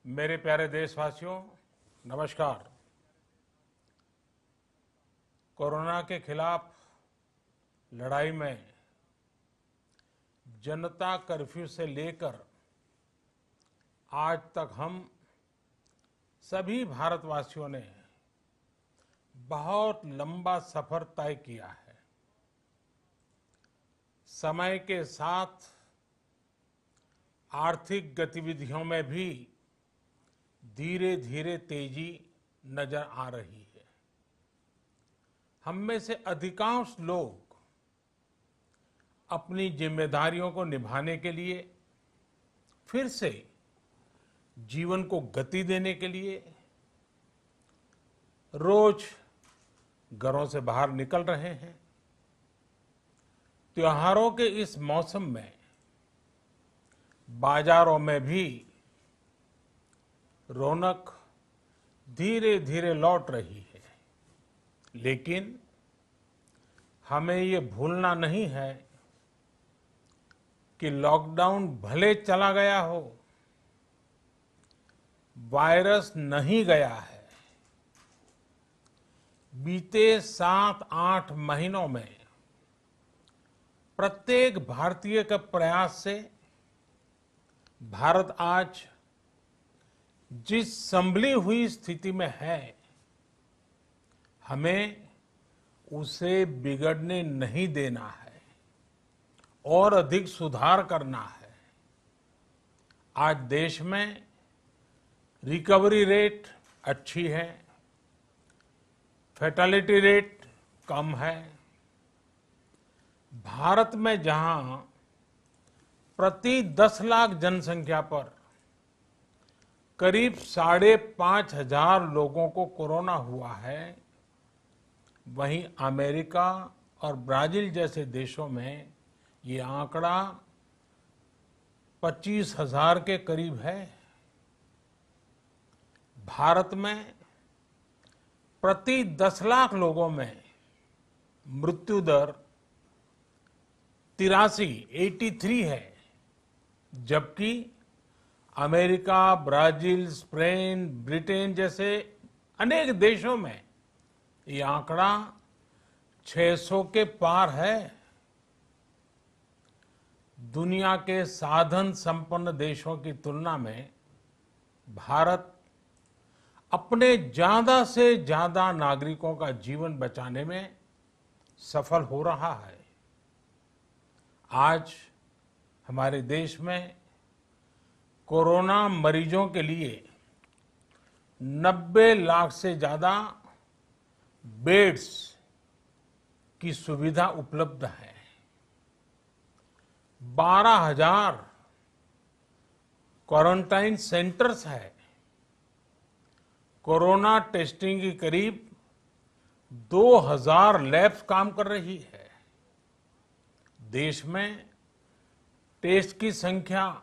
मेरे प्यारे देशवासियों, नमस्कार। कोरोना के खिलाफ लड़ाई में जनता कर्फ्यू से लेकर आज तक हम सभी भारतवासियों ने बहुत लंबा सफर तय किया है। समय के साथ आर्थिक गतिविधियों में भी धीरे धीरे तेजी नजर आ रही है। हम में से अधिकांश लोग अपनी जिम्मेदारियों को निभाने के लिए, फिर से जीवन को गति देने के लिए रोज घरों से बाहर निकल रहे हैं। त्योहारों के इस मौसम में बाजारों में भी रौनक धीरे धीरे लौट रही है, लेकिन हमें ये भूलना नहीं है कि लॉकडाउन भले चला गया हो, वायरस नहीं गया है। बीते 7-8 महीनों में प्रत्येक भारतीय के प्रयास से भारत आज जिस संभली हुई स्थिति में है, हमें उसे बिगड़ने नहीं देना है और अधिक सुधार करना है। आज देश में रिकवरी रेट अच्छी है, फैटेलिटी रेट कम है। भारत में जहां प्रति 10 लाख जनसंख्या पर करीब 5,500 लोगों को कोरोना हुआ है, वहीं अमेरिका और ब्राजील जैसे देशों में ये आंकड़ा 25,000 के करीब है। भारत में प्रति 10 लाख लोगों में मृत्यु दर 83 है, जबकि अमेरिका, ब्राजील, स्पेन, ब्रिटेन जैसे अनेक देशों में ये आंकड़ा 600 के पार है। दुनिया के साधन संपन्न देशों की तुलना में भारत अपने ज्यादा से ज्यादा नागरिकों का जीवन बचाने में सफल हो रहा है। आज हमारे देश में कोरोना मरीजों के लिए 90 लाख से ज्यादा बेड्स की सुविधा उपलब्ध है। 12,000 क्वारंटाइन सेंटर्स है। कोरोना टेस्टिंग की करीब 2,000 लैब्स काम कर रही है। देश में टेस्ट की संख्या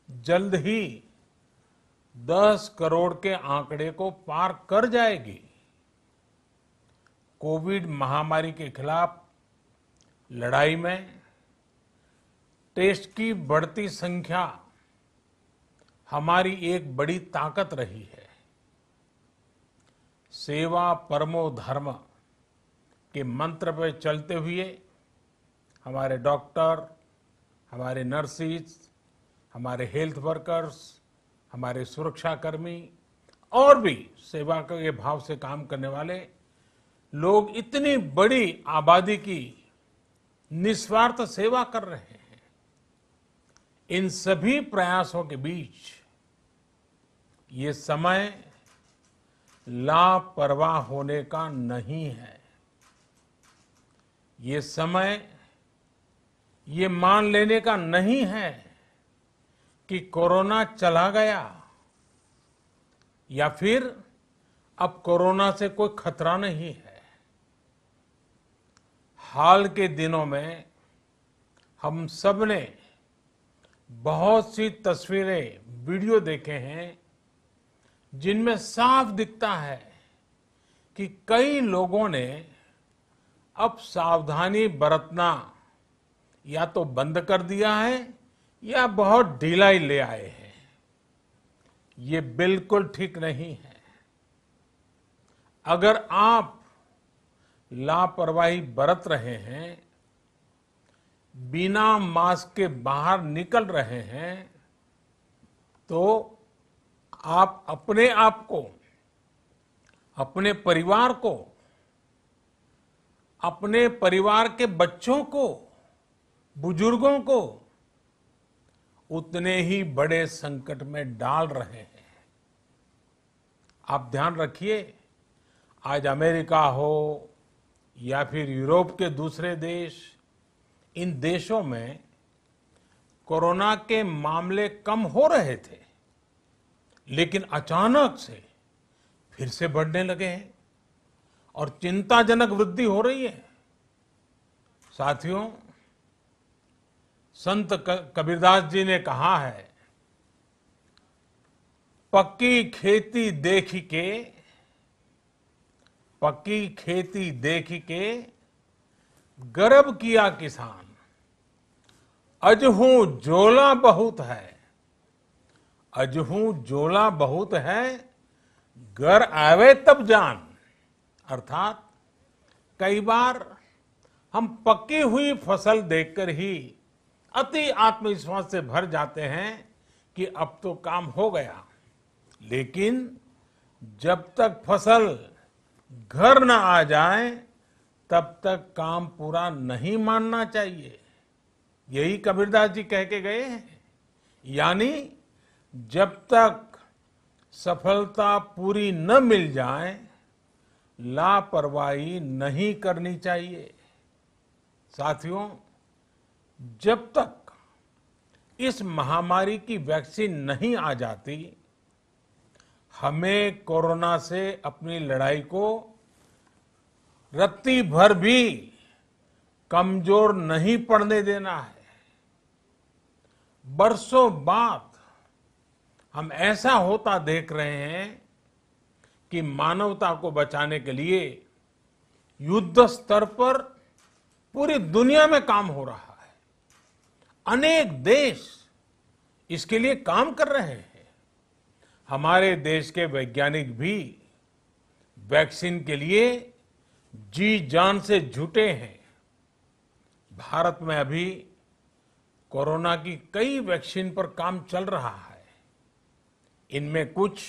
जल्द ही 10 करोड़ के आंकड़े को पार कर जाएगी। कोविड महामारी के खिलाफ लड़ाई में टेस्ट की बढ़ती संख्या हमारी एक बड़ी ताकत रही है। सेवा परमो धर्म के मंत्र पर चलते हुए हमारे डॉक्टर, हमारे नर्सिस, हमारे हेल्थ वर्कर्स, हमारे सुरक्षाकर्मी और भी सेवा के भाव से काम करने वाले लोग इतनी बड़ी आबादी की निस्वार्थ सेवा कर रहे हैं। इन सभी प्रयासों के बीच ये समय लापरवाह होने का नहीं है। ये समय ये मान लेने का नहीं है कि कोरोना चला गया या फिर अब कोरोना से कोई खतरा नहीं है। हाल के दिनों में हम सब ने बहुत सी तस्वीरें, वीडियो देखे हैं जिनमें साफ दिखता है कि कई लोगों ने अब सावधानी बरतना या तो बंद कर दिया है या बहुत ढिलाई ले आए हैं। ये बिल्कुल ठीक नहीं है। अगर आप लापरवाही बरत रहे हैं, बिना मास्क के बाहर निकल रहे हैं, तो आप अपने आप को, अपने परिवार को, अपने परिवार के बच्चों को, बुजुर्गों को उतने ही बड़े संकट में डाल रहे हैं। आप ध्यान रखिए, आज अमेरिका हो या फिर यूरोप के दूसरे देश, इन देशों में कोरोना के मामले कम हो रहे थे, लेकिन अचानक से फिर से बढ़ने लगे हैं और चिंताजनक वृद्धि हो रही है। साथियों, संत कबीरदास जी ने कहा है, पक्की खेती देख के, पक्की खेती देख के गर्व किया किसान, अजहू जोला बहुत है, अजहू जोला बहुत है, घर आवे तब जान। अर्थात कई बार हम पकी हुई फसल देखकर ही अति आत्मविश्वास से भर जाते हैं कि अब तो काम हो गया, लेकिन जब तक फसल घर न आ जाए तब तक काम पूरा नहीं मानना चाहिए। यही कबीरदास जी कह के गए हैं। यानी जब तक सफलता पूरी न मिल जाए, लापरवाही नहीं करनी चाहिए। साथियों, जब तक इस महामारी की वैक्सीन नहीं आ जाती, हमें कोरोना से अपनी लड़ाई को रत्ती भर भी कमजोर नहीं पड़ने देना है। बरसों बाद हम ऐसा होता देख रहे हैं कि मानवता को बचाने के लिए युद्ध स्तर पर पूरी दुनिया में काम हो रहा है। अनेक देश इसके लिए काम कर रहे हैं। हमारे देश के वैज्ञानिक भी वैक्सीन के लिए जी जान से जुटे हैं। भारत में अभी कोरोना की कई वैक्सीन पर काम चल रहा है। इनमें कुछ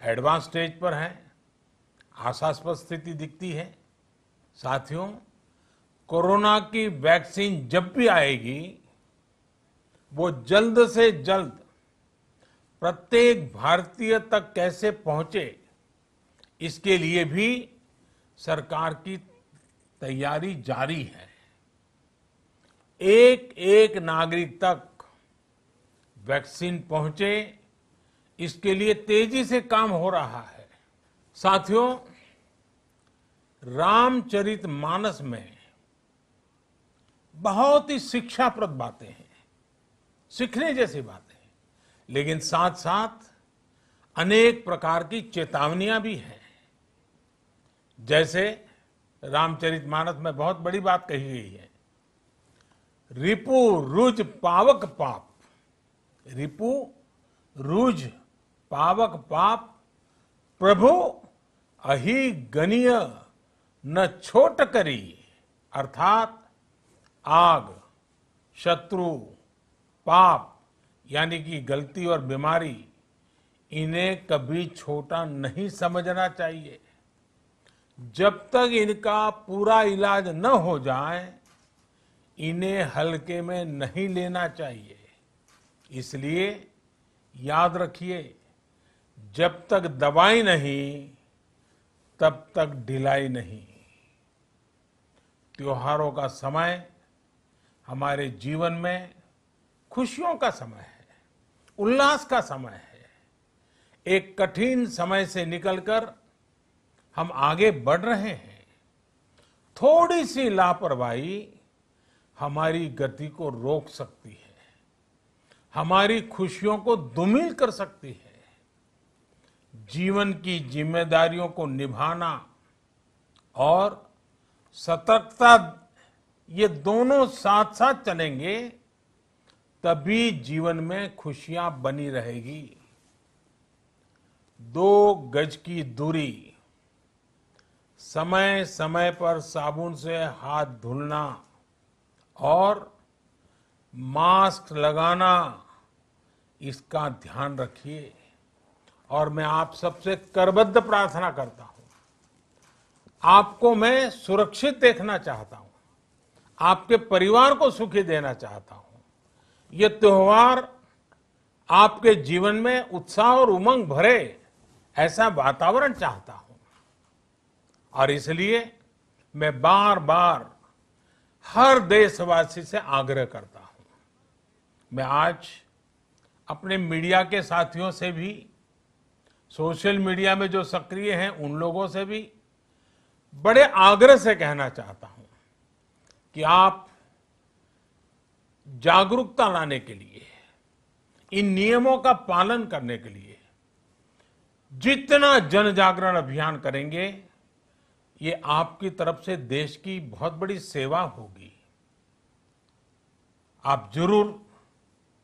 एडवांस स्टेज पर है, आशास्पद स्थिति दिखती है। साथियों, कोरोना की वैक्सीन जब भी आएगी, वो जल्द से जल्द प्रत्येक भारतीय तक कैसे पहुंचे, इसके लिए भी सरकार की तैयारी जारी है। एक एक नागरिक तक वैक्सीन पहुंचे, इसके लिए तेजी से काम हो रहा है। साथियों, रामचरितमानस में बहुत ही शिक्षाप्रद बातें हैं, सीखने जैसी बातें हैं, लेकिन साथ साथ अनेक प्रकार की चेतावनियां भी हैं। जैसे रामचरितमानस में बहुत बड़ी बात कही गई है, रिपु रुज पावक पाप, रिपु रुज पावक पाप, प्रभु अहि गनीय न छोट करी। अर्थात आग, शत्रु, पाप यानी कि गलती और बीमारी, इन्हें कभी छोटा नहीं समझना चाहिए। जब तक इनका पूरा इलाज न हो जाए, इन्हें हल्के में नहीं लेना चाहिए। इसलिए याद रखिए, जब तक दवाई नहीं, तब तक ढिलाई नहीं। त्योहारों का समय हमारे जीवन में खुशियों का समय है, उल्लास का समय है। एक कठिन समय से निकलकर हम आगे बढ़ रहे हैं। थोड़ी सी लापरवाही हमारी गति को रोक सकती है, हमारी खुशियों को धूमिल कर सकती है। जीवन की जिम्मेदारियों को निभाना और सतर्कता, ये दोनों साथ साथ चलेंगे, तभी जीवन में खुशियां बनी रहेगी। 2 गज की दूरी, समय समय पर साबुन से हाथ धुलना और मास्क लगाना, इसका ध्यान रखिए। और मैं आप सबसे करबद्ध प्रार्थना करता हूं, आपको मैं सुरक्षित देखना चाहता हूं, आपके परिवार को सुखी देना चाहता हूं। ये त्योहार आपके जीवन में उत्साह और उमंग भरे, ऐसा वातावरण चाहता हूं। और इसलिए मैं बार बार हर देशवासी से आग्रह करता हूं। मैं आज अपने मीडिया के साथियों से भी, सोशल मीडिया में जो सक्रिय हैं उन लोगों से भी बड़े आग्रह से कहना चाहता हूं कि आप जागरूकता लाने के लिए, इन नियमों का पालन करने के लिए जितना जन जागरण अभियान करेंगे, ये आपकी तरफ से देश की बहुत बड़ी सेवा होगी। आप जरूर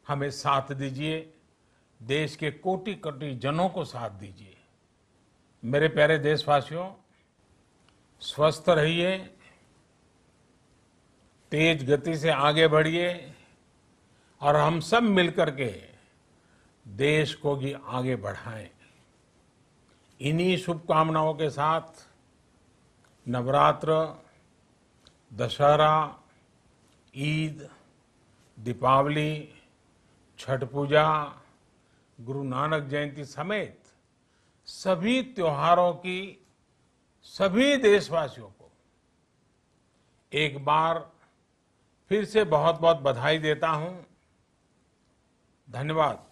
हमें साथ दीजिए, देश के कोटि कोटि जनों को साथ दीजिए। मेरे प्यारे देशवासियों, स्वस्थ रहिए, तेज गति से आगे बढ़िए और हम सब मिलकर के देश को भी आगे बढ़ाएं। इन्हीं शुभकामनाओं के साथ नवरात्र, दशहरा, ईद, दीपावली, छठ पूजा, गुरु नानक जयंती समेत सभी त्योहारों की सभी देशवासियों को एक बार फिर से बहुत बहुत बधाई देता हूं। धन्यवाद।